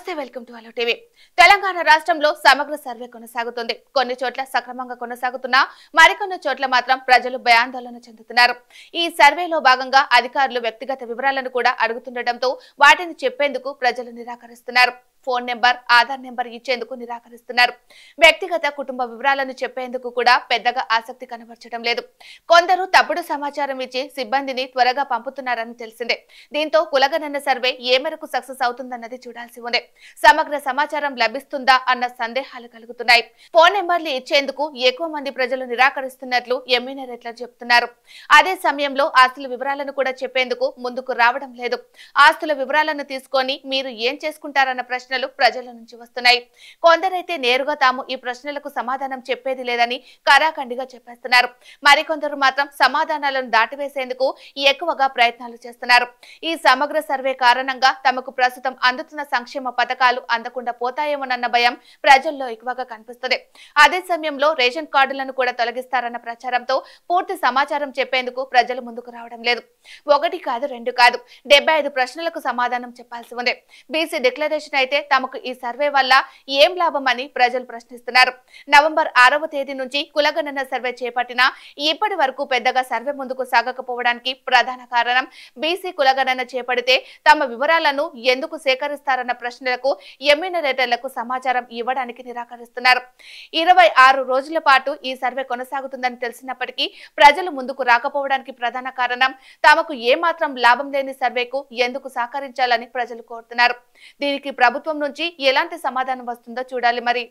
నమస్తే welcome to hello TV. Telangana రాష్ట్రంలో సమగ్ర సర్వే కొనసాగుతుంది। కొన్ని చోట్ల సక్రమంగా కొనసాగుతున్నా మరికొన్ని చోట్ల మాత్రం ప్రజలు భయాందోళన చెందుతున్నారు। ఈ సర్వేలో భాగంగా అధికారులు వ్యక్తిగత వివరాలను కూడా అడుగుతుండటంతో వాటిని చెప్పేందుకు ప్రజలు నిరాకరిస్తున్నారు। ఫోన్ నెంబర్, ఆధార్ నెంబర్ ఇచ్చేందుకు నిరాకరిస్తున్నారు। వ్యక్తిగత కుటుంబ వివరాలను చెప్పేందుకు కూడా పెద్దగా ఆసక్తి కనబరచడం లేదు। కొందరు తప్పుడు సమాచారం ఇచ్చి సిబ్బందిని త్వరగా పంపుతున్నారని తెలిసిందే। దీంతో కులగణన సర్వే ఏ మేరకు సక్సెస్ అవుతుందన్నది చూడాల్సి ఉంది। సమగ్ర సమాచారం లభిస్తుందా అన్న సందేహాలు కలుగుతున్నాయి। ఫోన్ నెంబర్లు ఇచ్చేందుకు ఎక్కువ మంది ప్రజలు నిరాకరిస్తున్నట్లు ఎమ్మెల్యేలు చెబుతున్నారు। అదే సమయంలో ఆస్తుల వివరాలను కూడా చెప్పేందుకు ముందుకు రావడం లేదు। ఆస్తుల వివరాలను తీసుకొని మీరు ఏం చేసుకుంటారన్న ప్రశ్నలు ప్రజల నుంచి వస్తున్నాయి। కొందరైతే నేరుగా తాము ఈ ప్రశ్నలకు సమాధానం చెప్పేది లేదని కరాఖండిగా చెప్పేస్తున్నారు। మరికొందరు మాత్రం సమాధానాలను దాటివేసేందుకు ఎక్కువగా ప్రయత్నాలు చేస్తున్నారు। ఈ సమగ్ర సర్వే కారణంగా తమకు ప్రస్తుతం అందుతున్న సంక్షేమ పథకాలు అందకుండా పోతాయేమోనన్న భయం ప్రజల్లో ఎక్కువగా కనిపిస్తుంది। అదే సమయంలో రేషన్ కార్డులను కూడా తొలగిస్తారన్న ప్రచారంతో పూర్తి సమాచారం చెప్పేందుకు ప్రజలు ముందుకు రావడం లేదు। ఒకటి కాదు, రెండు కాదు, 75 ప్రశ్నలకు సమాధానం చెప్పాల్సి ఉంది। బీసీ డిక్లరేషన్ అయితే తమకు ఈ సర్వే వల్ల ఏం లాభం అని ప్రజలు ప్రశ్నిస్తున్నారు। నవంబర్ 6వ తేదీ నుంచి కులగణన సర్వే చేపట్టినా ఇప్పటి వరకు పెద్దగా సర్వే ముందుకు సాగకపోవడానికి ప్రధాన కారణం బీసీ కులగణన చేపడితే తమ వివరాలను ఎందుకు సేకరిస్తారన్న ప్రశ్నలకు ఎమ్మెల్యేలకు సమాచారం ఇవ్వడానికి నిరాకరిస్తున్నారు। 26 రోజుల పాటు ఈ సర్వే కొనసాగుతుందని తెలిసినప్పటికీ ప్రజలు ముందుకు రాకపోవడానికి ప్రధాన కారణం తమకు ఏమాత్రం లాభం లేని సర్వేకు ఎందుకు సహకరించాలని ప్రజలు కోరుతున్నారు। దీనికి ప్రభుత్వం నుంచి ఎలాంటి సమాధానం వస్తుందో చూడాలి మరి।